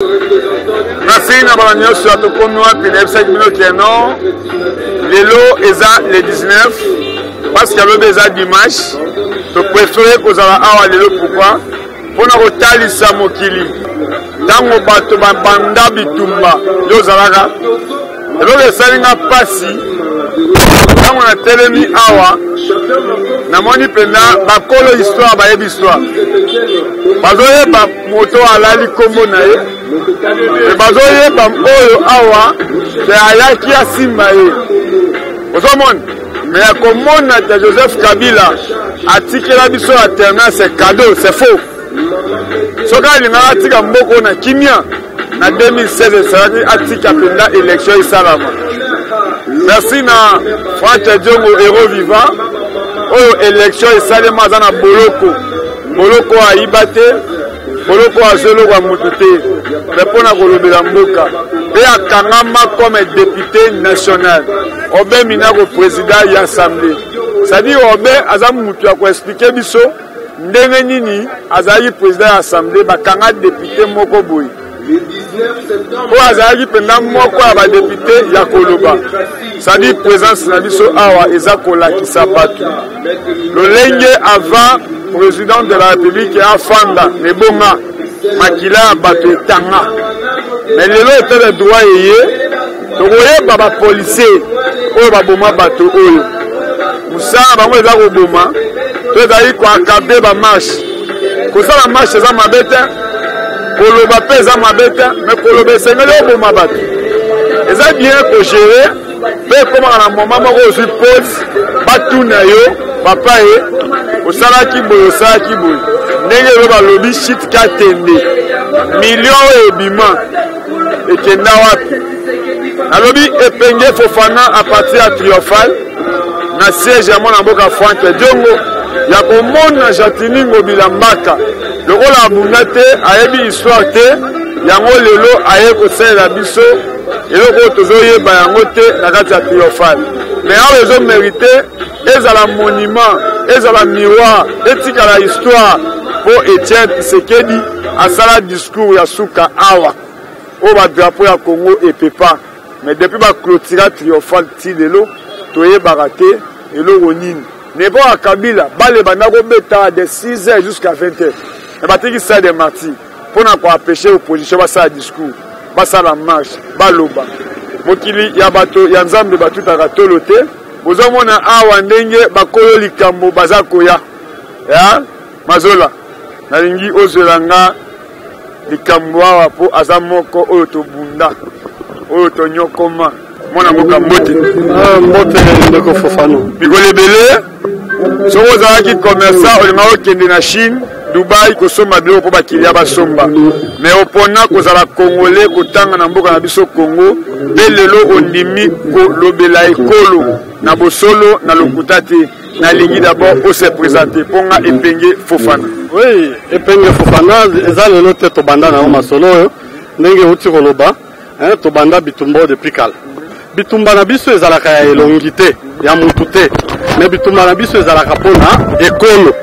Merci na bana nyonso atokomi wapi na ebisaki bino keno lelo eza le 19 parce que lobe eza dimanche to préféré kozala awa lelo pourquoi mpona kotalisa mokili ntango bato babanda bitumba yo ozalaka eloko esalinga mpasi ntango natelemi awa namoni mpenza bakolo histoire bayebi histoire bazoyeba moto alali kombo na ye me bazoyeba oyo awa te ayaki asimba ye ozomona me ya komona te Joseph Kabila atikela biso alternance cadeau c'est faux soki alingaka atika mboko na kimia na 2016 esalaki atika mpenza élection esalama. Merci na Franck Diongo héros vivant oyo élection esalema aza na boloko ayiba te boloko azolokwa mutu te me mpona kolobela mboka mpe akangama comme député national obe minako président ya assemblée c'est-à-dire obe aza mutu ya koexplike biso ndenge nini azalaki président ya assemblée bakanga député moko boye oyo azalaki mpenza moko ya badepute ya koloba c'est-à-dire présence na biso awa eza kolakisa bato lolenge avant président de la république afanda nebonga makila ya bato etanga me lelo etele droit eye tokoyeba bapolisier oyo baboma bato oyo mosala bango eza koboma to ezali koakabe bamarshe kosala marshe eza mabe te koloba mpe eza mabe te me koloba esengeli oboma bato eza bien kogere mpe ekomaka na moma moko ozwi pose batuna yo papa ye osalaki boye osalaki boye ndenge elo balobi shit katende milio oyo ebima ekenda wapi nalobi epenge Fofana a partir ya triomphal na siège ya mwana mboka Franck Diongo ya komona Jatini Ngobila Mbaka lokola abunda te ayebi histoire te yango lelo aye kosalela biso eloko oyo tozoyeba yango te na kati ya triomphal me awa ezomérite ezala monument ezala miroir etikala histoire mpo Etienne Tshisekedi asala discours ya suka awa oyo badrapo ya Congo epepa mais depuis baclotira triomphal ti lelo toyebaka te eloko nini nebo ya Kabila bale banda kobeta de 6h jusqu'à 20h me batiki sa de martyr mpona koapeshe opposition basala discours basala marche baloba mokili ya bato ya nzambe batutaka tolo te bozomona awa ndenge bakolo likambo baza koya ya mazola nalingi ozwelanga likambo awa mpo aza moko oyo tobunda oyo tonyokoma mwana mboka mbote mbote ndeko Fofana mikolo ebele soki ozalaki commerçant olingaka okende na Chine Dubai kosomba biloko mpo bakilia basomba me opona kozala congolais kotanga na mboka na biso Congo mpe lelo ondimi kolobela ekolo na bosolo na lokuta te nalingi d'abord ose présenter mponga Epenge Fofana. Oui, Epenge Fofana eza lelo te tobanda na masolo oyo ndenge uti koloba tobanda bitumba depuis kala bitumba na biso ezalaka ya elongi te ya mutu te me bitumba na biso ezalaka mpona ekolo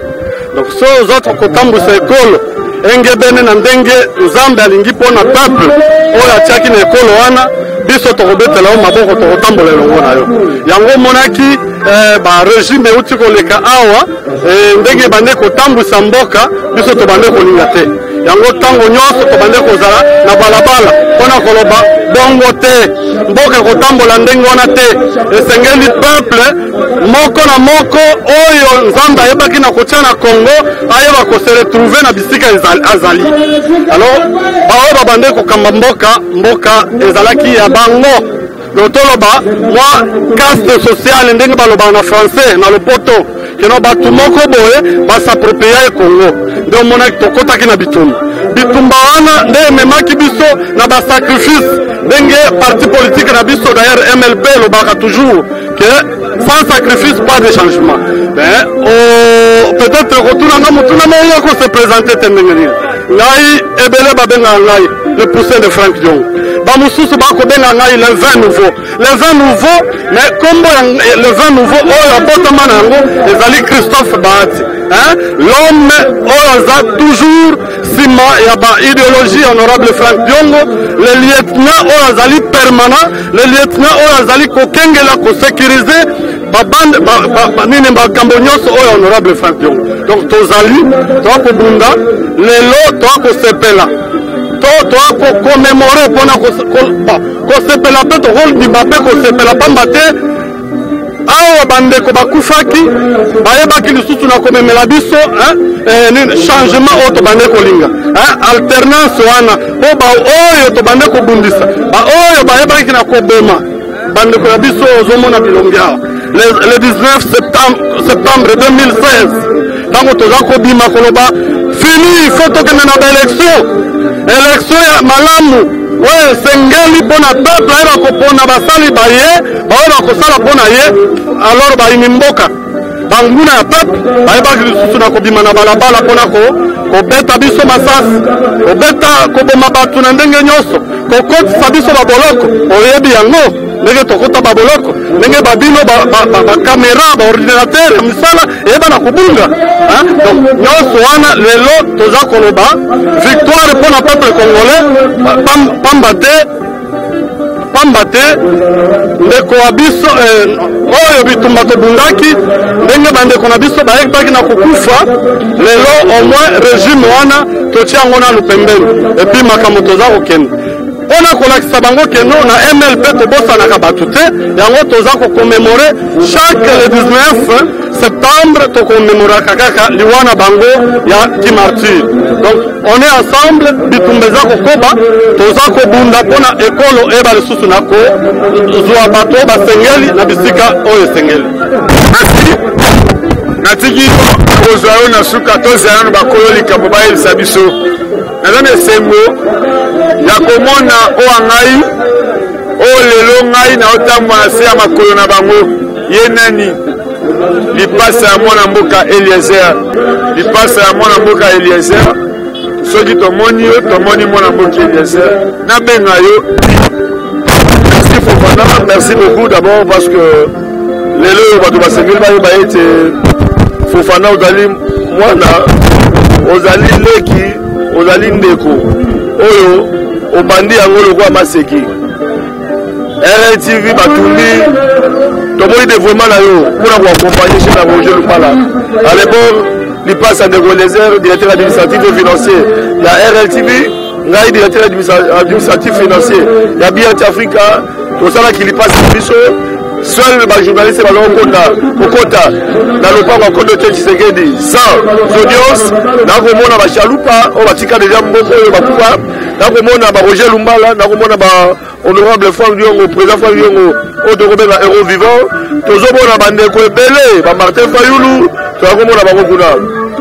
donc so ozotra kotambusa ekolo engebene na ndenge nzambe alingi mpona peuple oyo atiaki na ekolo wana biso tokobetela o maboko tokotambola elongo na yo yango omonaki barégime euti koleka awa ndenge bande kotambusa mboka biso tobande kolinga te yango ntango nyonso tobande kozala na balabala mpona koloba bongo te mboka ekotambola ndenge wana te esengeli peuple moko na moko oyo nzambe ayebaki na kotia na Congo ayeba koseretrouve na bisika azali alors baoyo babande kokamba mboka ezalaki ya bango lotoloba mwa caste sociale ndenge balobaka na français na lopoto keno bato moko boye basapropria Congo nde omonaki tokotaki na bitumba wana nde ememaki biso na basacrifice ndenge parti politique na biso d'ailleurs MLP elobaka toujours que sans sacrifice pas de changement mais peut-être kotunanga mutuna meya ko se présenter te ndenge nini ngai ebele babengaka ngai le poussin de Franck Diongo bamosusu bakobenga ngai le vin nouveau mais kombo le vin nouveau oyo abotama na yango ezali Christophe Bahati l'homme oza toujours sima ya ba idéologie honorable Frank Diongo, le lieutenant ozali permanent, le lieutenant ozali kokengela ko sécuriser babande nini makambo nyonso oyo honorable Frank Diongo. Donc tozali toa kobunda lelo toa kosepela toa kokomemore mpona kosepela mpe tokolbima mpe kosepela pamba te awa bandeko bakufaki bayebaki lisusu na komemela biso changement oyo tobande kolinga alternance wana mpo baoyo tobande kobundisa baoyo bayebaki na koboma bandeko na biso ozomona bilongi awa le 19 septembre 2016 ntango toza kobima koloba fini fo tokende na baélection ya malamu oyo esengeli mpona peuple ayeba kopona basali baye baoyo bakosala mpona ye alors bayini mboka banguna ya peuple bayebaki lisusu na kobima na balabala mpona kobeta biso masasi koboma bato na ndenge nyonso kokotisa biso baboloko oyebi yango ndenge tokota baboloko ndenge babino bakamera baordinateur ya misala eyeba na kobunga donc nyonso wana lelo toza koloba victoire mpona peuple congolais pamba te ndeko wa biso oyo bitumba tobundaki ndenge bandeko na biso bayebaki na kokufa lelo au moins régime wana totia yango nanu pembeni epuis makambo toza kokende mpona kolakisa bango keno na MLP tobosanaka bato te yango toza kokomemore chaque le 19 septembre tokomemoraka kaka liwa na bango ya Kimartir. Donc on est ensemble bitumba eza kokoba toza kobunda mpona ekolo eba lisusu na kozwa bato basengeli na bisika oyo esengeli. Natiki kozwa oyo na suka tozala na bakolo likambo bayebisa biso naza na esengo ya komona oyo ngai oyo lelo ngai naotambola na se ya makolo na bango ye nani lipasa ya mwana mboka Eliezer soki tomoni yo tomoni mwana mboka Eliezer nabenga yo. Merci Fofana, merci beaucoup d'abord parce que lelo oyo bato basengeli bayeba ete Fofana ozali mwana ozali leki ozali ndeko oyo obandi yango lokwa maseki RTV batumbi tomoni dévouement na yo mpona koaccompagner chez la Roger Lumbala à l'époque lipasse à Eliezer directeur administratif et financier ya RLTV ngai directeur administratif financier ya BRT Africa tosalaki lipasse na biso seul bajournaliste balokokota na lopango akondo te Tshisekedi sans audience nakomona bachalupa oyo batika deja mboko oyo bakufa nakomona Roger Lumbala nakomona honorable Frank Diongo président Frank Diongo oyo tokobenga héros vivant tozomona bandeko ebele Martin Fayulu tokomona bango kuna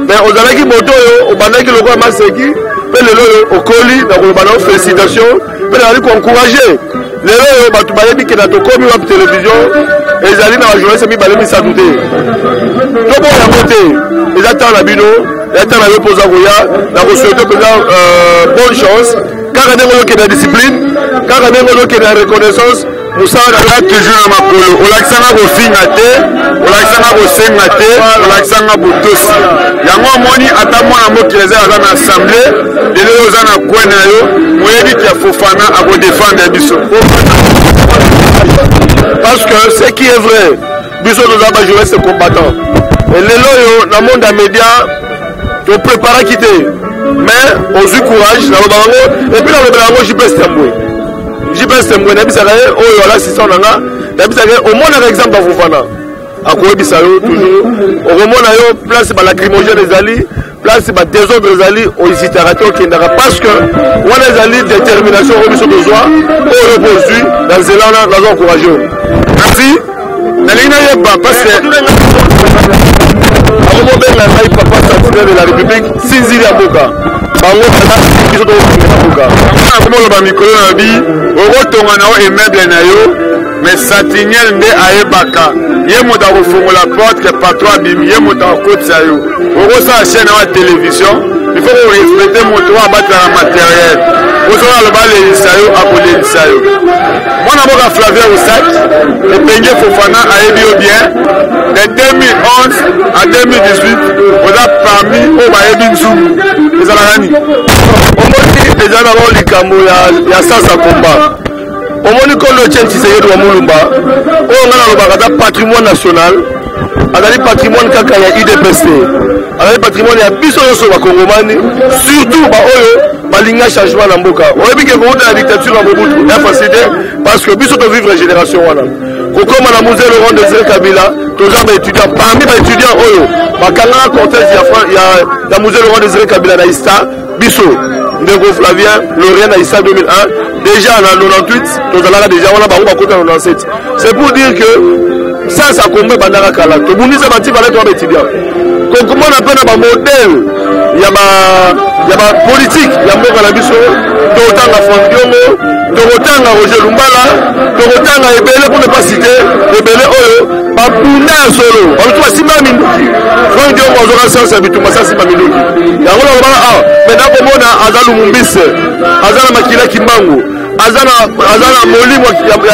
mais ozalaki moto oyo obandaki lokola maseki mpe lelo oyo okoli nakoloba nao félicitation mpe nazali koencourage lelo oyo bato bayebi ke na tokomi wa télévision ezali na bajournaliste mibale misato te toboya yango te eza ntango na bino eza ntango na yo mpoza koya na kosouhaite mpenza bonne chance kaka ndenge ozokende na discipline kaka ndenge ozokende na reconnaissance mosala na toujours na makolo olakisanga kofinga te olakisanga kosenga te olakisanga botosi yango omoni ata mwana mokili eza aza na assemblée lelo oza na coin na yo moyebi ke Fofana akodefendre biso parce que ce qui est vrai biso toza bajournaliste combattant lelo oyo na monde ya média topreparaki te mais ozwi courage naloba yango epuis nalobela yango JPS Tembwe nayebisaka ye oyo ala assistant na nga nayebisaka ye omonaka exemple ya Fofana akoyebisa yo toujours okomona yo place balacrymogène ezali place badésordre ezali ohésitaka te okendaka parce que wana ezali détermination oyo biso tozwa oyo bozwi na nzela wana naza encourage yo merci nalingi nayeba parce que akomobenga ngai papa sentinelle de la république sinzili ya mboka bango biso tokokende mboka akomoloba mikolo na bi okotonga na yo immeuble na yo mais sentinelle nde ayebaka ye moto akofungola porte ke patron abimi ye moto akokotisa yo okosala chaîne ya télévision il faut qu'on respecte mon droit à battre la matériel. Vous aurez le bal et l'Isayo à coller l'Isayo. Moi, d'abord, à Flavien Oussak, le Bengue Fofana a émis bien. De 2011 à 2018, on a parmi au Baébi Nzoum. Les Alarani. On m'a dit déjà d'abord les camos, il y a ça, ça combat. On m'a dit qu'on le tient si c'est de Moulumba. On a le patrimoine national. Azali patrimoine kaka ya IDPC. Azali patrimoine ya biso yoso ba Kongomani, surtout ba oyo balinga changement na mboka. Oyebi ke ko la dictature na Mobutu ya facilité parce que biso to vivre génération wana. Kokoma na musée Laurent Désiré Kabila, toujours ba étudiants parmi ba étudiants oyo bakanga cortège ya musée Laurent Désiré Kabila na Ista biso ndeko Flavien Laurent na Ista 2001 déjà en 98 tozalaka déjà wana bango bakota 97. C'est pour dire que ça combat bandara kala to bundisa bati bale to étudiant ko comment on appelle ba modèle ya ba politique ya mboka na biso to tanga Fondiongo to tanga Roger Lumbala to tanga ebele pour ne pas citer ebele oyo ba bunda solo on to simba minduki Fondiongo ozora sasa bituma sasa simba minduki ya ngolo ba mais na komona azalu mumbise azana makila kimbangu azana molimo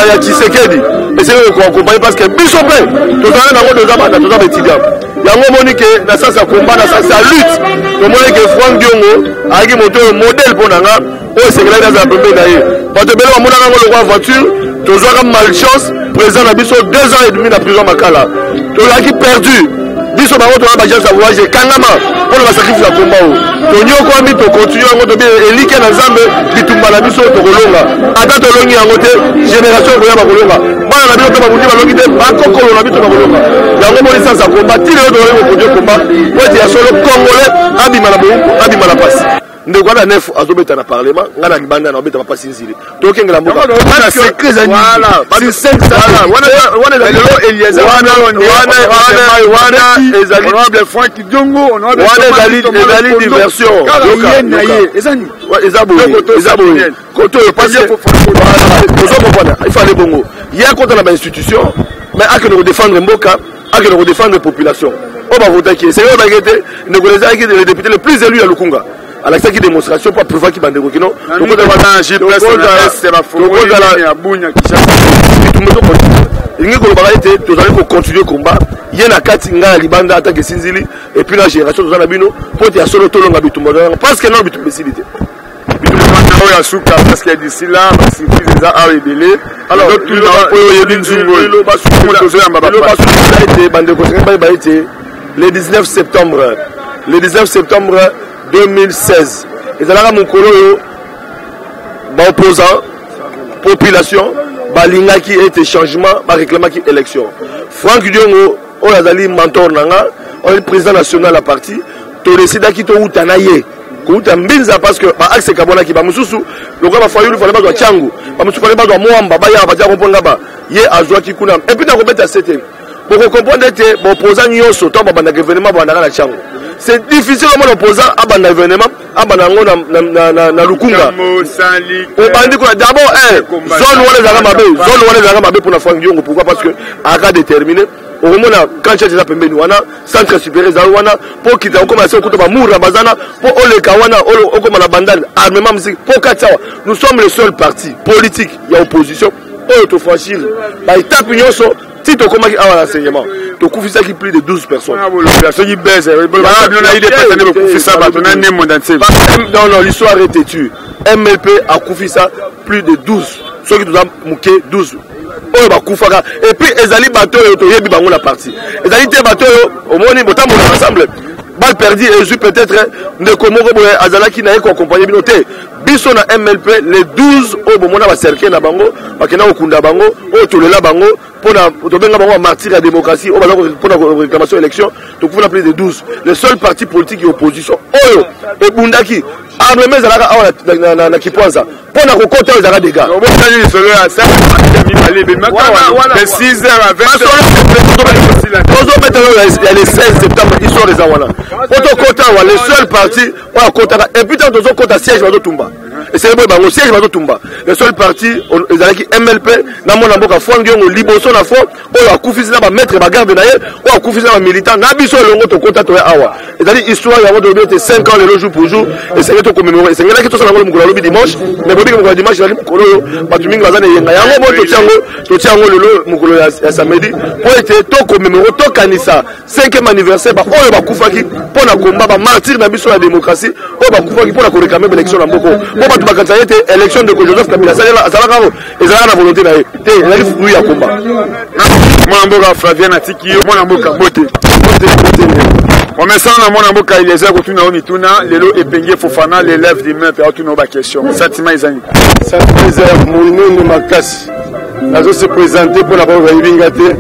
ya Tshisekedi essayer de accompagner parce que Bishopé tout ça na ngodo za tout ça étudiant yango monique na sasa combat na sasa lutte to monique Franck Diongo aki moto modèle pour nanga o secrétaire za pembe na ye bato belo mona ngo le roi voiture to zo malchance président na biso 2 ans et demi na prison makala to laki perdu biso bango to ba chance à voyager kangama pour le sacrifice ya combat to nyoko ami to continuer ngo to bien elike na Nzambe bitumba na biso to kolonga ata to longi yango te génération ko ya ba kolonga bana na biso to ba bundi ba longi te ba kokolo na biso ba kolonga yango mo licence ya combat tile to ko produire combat wati ya solo congolais abima na bo abima na passe ndeko na nef azobeta na parlement ngana libanda na obeta pa passe nzili to kengela mboka na secret za voilà c'est 5 wana lelo Eliezer wana ezali honorable Franck Diongo honorable ezali diversion ezabo koto parce que voilà il fallait bongo il y a contre la institution mais à que nous défendre mboka à que nous défendre la population on va voter qui c'est eux bagete négocier les députés les plus élus à Lukunga à la qui démonstration pour prouver qu'il bande non donc on va c'est la forêt ya bunya kisha ingeko ba été tous allons continuer combat yena kati nga libanda attaque sinzili et puis la génération tous na bino pour ya solo tolonga bitumba parce que non bitumba facilité bitumba ya souka parce que d'ici là si les a rebellé alors tout le yebi nzungo le basuko tous ya mbaba le été bande ko ba été le 19 septembre 2016 et alors mon colo ba opposant population balinga qui était changement ba réclamer qui élection Franck Diongo on azali mentor nanga on est président national à parti to décida qui to utanaye ko utambinza parce que ba axe kabona ki ba mususu lokwa ba fayulu fallait ba tchangu ba mususu fallait ba moamba ba ya ba tja komponga ba ye azwa ki kuna et puis na kobeta 7 pour comprendre que bon opposant nyoso to ba banda gouvernement ba ndaka na tchangu c'est difficile comme l'opposant à ban événement à banango na Lukunga on bandi quoi d'abord zone où les arabes mabe pour la Franck Diongo pourquoi parce que à cas déterminé au moment quand tu es pembeni wana centre supérieur za wana pour quitter on commence à kutoba mura bazana pour oleka wana o comme la bandane armement musique pour katsawa nous sommes le seul parti politique il y a opposition auto franchir ba étape nyonso si tu commences à l'enseignement, tu as qui plus de 12 personnes. Non, l'histoire est têtue. MLP a confié ça plus de 12. Ceux qui nous ont mouqué 12. Et puis, les alliés bateaux, ils ont la partie. Les alliés bateaux, au moins, ils ont ensemble. Balle perdue et je peut-être ne Komoro Azala qui n'a pas accompagné Binoté. Biso na MLP les 12 au moment va cercle na bango, bakena okunda bango, o tolela bango pour na tobenga bango martyr la démocratie, pour la réclamation élection, donc vous appelez les 12. Le seul parti politique qui opposition. Oyo et Bundaki armement zalaka na Kipwanza. Pour na kokota aux dégâts. On va aller sur le 5 de 6h à 20h. Il y a les 16 septembre, ils sont les Awana. Le seul parti, et puis dans le côté siège, c'est bon bango siège bato tumba le seul parti ezalaki MLP na mona mboka fwangi ngo liboso na fo oyo akufisi na ba maître ba garde na ye oyo akufisi na ba militant na biso longo to kota to awa ezali histoire ya ngo de 5 ans le jour pour jour et c'est to commémorer c'est ngela ki to sala ngo mukolo lobi dimanche mais bobi ngo dimanche ezali mukolo yo batu mingi bazana yenga yango bo to tiango lelo mukolo ya samedi po ete to commémorer to kanisa 5e anniversaire ba oyo bakufaki pona komba ba martyr na biso la démocratie oyo bakufaki pona ko réclamer élection na mboko po batu bakanisa ete élection de Joseph Kabila azalaka na volonté na ye te ezali fruit ya komba mwana mboka Flavien atiki yo mwana mboka bote omesana na mwana mboka Eliezer kotuna o mituna lelo epengie Fofana l'élève du main pe otuna ba question sentiment ezani sentiment ezali monene makasi nazo se présenter pour la banque bayibinga te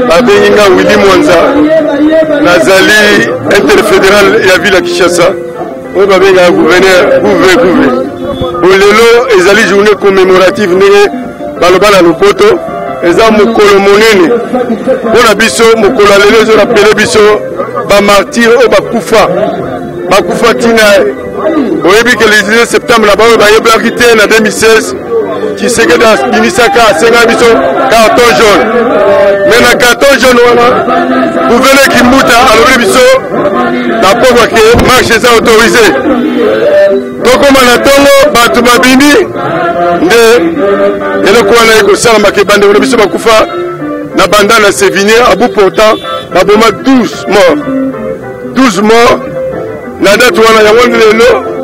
babengi nga Willy Mwanza nazali interfédéral ya ville ya Kinshasa oyo babengaka gouverneur gouve lelo ezali journée commémorative ndenge baloba na lopoto eza mokolo monene mpona biso mokolo ya lelo ezorapele biso bamartire oyo bakufa ntina oyebi ke le 19 septembre na bango bayebelaki te na 2016 Tshisekedi abimisaka asenga biso carton jaune mais na carton jaune wana gouverneur Kimbuta alobi biso na pokwa ke marche eza autorisé tokoma na ntongo bato babimi nde eloko wana ekosalama ke bandeko na biso bakufa na banda na Sévigné à bout portant baboma 12 morts na date wana yango lelo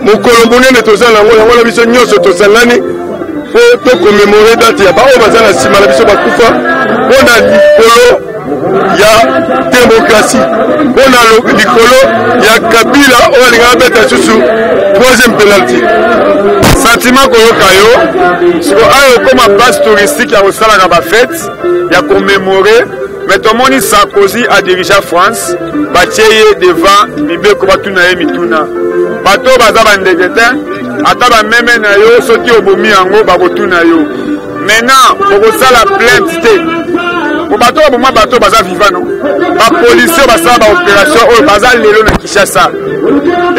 mokolo monene tozala yango na biso nyonso tosangani po tokomemore date ya baoyo baza na nsima na biso bakufa mpona likolo ya démocratie mpona likolo ya Kabila oyo alingaka beta susu 3e penalty sentiment koyoka yo siko ayo koma place touristique ya kosalaka bafete ya commémorer mais tomoni Sarkozy a dirigé France batie ye devant mibeko batuna ye mituna bato baza bandeke te ata bameme na yo soki obomi yango bakotuna yo maintenant bokosala plainte te po bato baboma bato baza vivant no bapolisier basala baopération oyo baza lelo na Kinshasa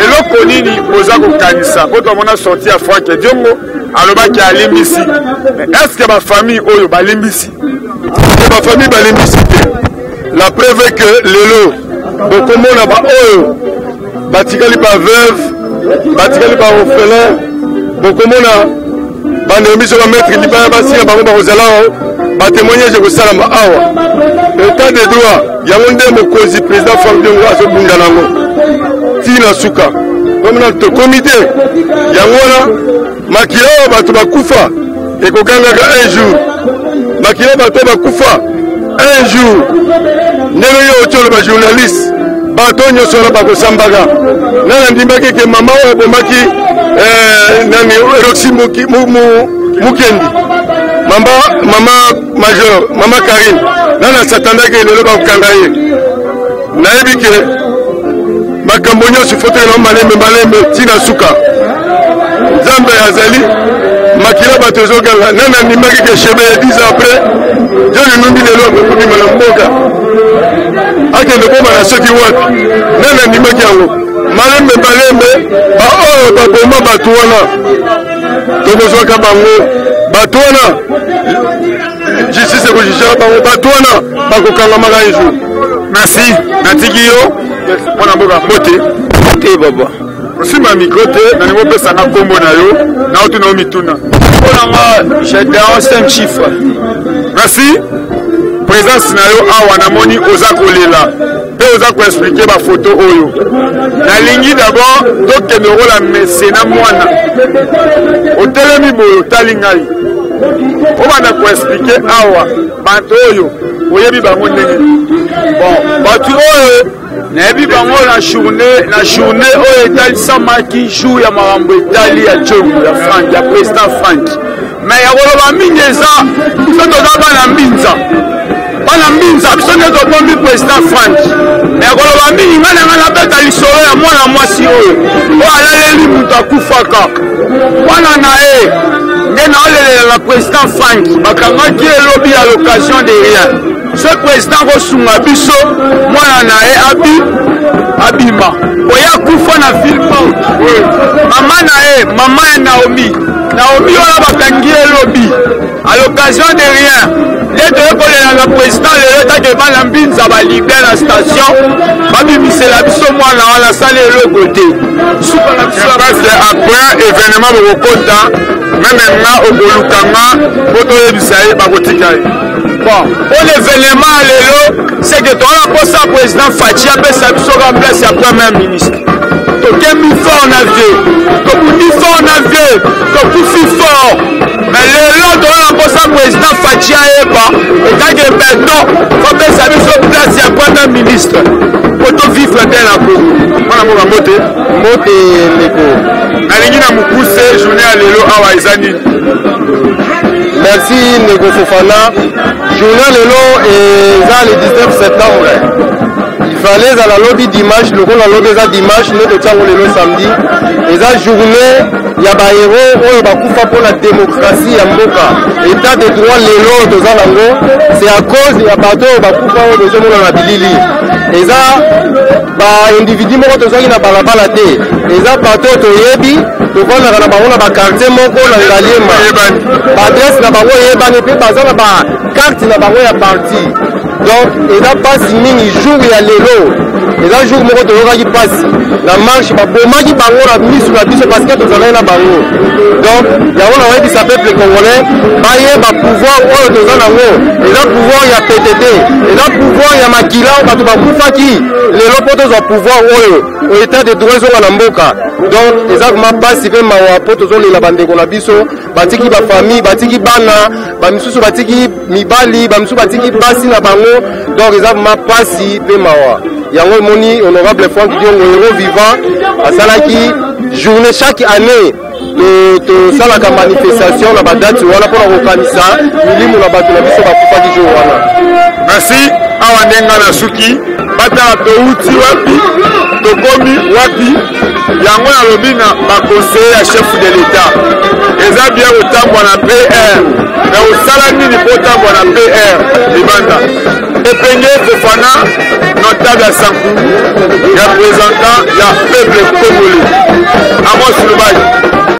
eloko nini boza kokanisa po tomona sorti ya Frank Diongo alobaki alimbisi est-ce que bafamille oyo balimbisi bafamille balimbisi te la preuve est que lelo bokomona baoyo batikali baveuve batikali baorphelin bokomona bandeko biso bametre libaya basika bango bakozala batémoignage ekosalama awa état de droit yango nde mokonzi président Frank Diongo azobunda nango ntina suka komona tokomi te yango wana makila oyo bato bakufa ekokangaka un jour makila bato bakufa un jour ndenge yo otyolo bajournaliste bato nyonso wana bakosambaka nana ndimbaki ke mama oyo abomaki nani Roxy Mukendi mama major mama Karine nana satandaki lelo bakokanga ye nayebi ke makambo nyonso fotoela malembe ntina suka nzambe azali makila bato ezoganga nana ndimbaki ke chebe ya 10 ans après joni numbi lelo akokobima na mboka akende kobana soki wapi nana ndimbaki yango malembe baoyo baboma bato wana tokozwaka bango bato wana justice ekojijaka bango bato wana bakokangamaka un jour. Merci natiki yo mwana mboka mbote te baba osimba mikro te na ningo opesanga nkombo na yo na otuna o mituna mponanga j'adore 5 chiffres. merci présence na yo awa namoni oza kolela mpe oza koexplike bafoto oyo nalingi d'abord tokende kola mesena mwana otelemi boye otali ngai obanda koexplike awa bato oyo oyebi bango ndenge bon bato oyo nayebi bango na journée oyo etalisamaki jour ya makambo etali ya jongo ya Frank ya président Frank mais ya koloba mingi eza biso toza bana mbinza biso nde tobombi président Frank mais ya koloba mingi ngai nanga nabeta lisolo ya mwana mwasi oyo alaleli moto akufaka wana na ye nde naolelela na président Frank bakangaki elobi à l'occasion de rien ce président kosunga biso mwana na ye abima oya kufa na ville mama na ye mama ya Naomi wana bakangi elobi à l'occasion de rien lete ekolela na président lelo take bana mbinza balibere na station babimisela biso mwana wana asali eloko te suka na biso après événement bokokota meme nga okolukanga po toyebisa ye bakotika ye bon po l'événement lelo c'est que toala posa président Fachi apesa biso remplace ya premier ministre tokemi fort na vie tokuti fort na vie tokufi fort mais lelo toala posa président Fachi ayeba ekake maintenant kopesa biso place ya premier ministre po tovivre bien na Congo mwana moka mbote ndeko nalingi na mokuse journée ya lelo awa eza nini merci Ndeko Fofana journée lelo eza le 19 septembre il fallait ezala lobi dimanche lokola lobi eza dimanche nde totiango lelo samedi eza journée ya bahero oyo bakufa mpona démocratie ya mboka état de droit lelo toza nango c'est à cause ya bato oyo bakufa oyo tozomona na bilili eza baindividu moko tozwaki na balabala te eza bato toyebi tovandaka na bango na bakartier moko na ngaliema baadresse na bango eyebani mpe baza na bakarte na bango ya parti donc eza mpasi mingi jour ya lelo eza jour moko toyokaki mpasi na marche babomaki bango na miso na biso parce que tozalaki na bango donc yango na oyebisa peuple congolais bayeba pouvoir oyo toza nango eza pouvoir ya PTT eza pouvoir ya makila bato bakufaki lelo mpo tozwa pouvoir oyo état de droit ezonga na mboka donc eza kuma mpasi mpe mawa mpo tozolela bandeko na biso batiki bafamille batiki bana bamisusu batiki mibali bamisusu batiki basi na bango donc eza kuma mpasi mpe mawa yango emoni honorable Franck Diongo héros vivant asalaki journée chaque année tosalaka manifestation na badati wana mpona kokanisa milimo na bato na biso bakufaki jour wana merci awa ndenga na suki batala touti wapi tokomi wapi yango nalobi na baconseiller ya chef de l'état eza bien kotambwa na PR mais osala nini mpo otambwa na PR libanda epenge Fofana notable ya Sankuru ya représentant ya peuple congolais Amos Lubali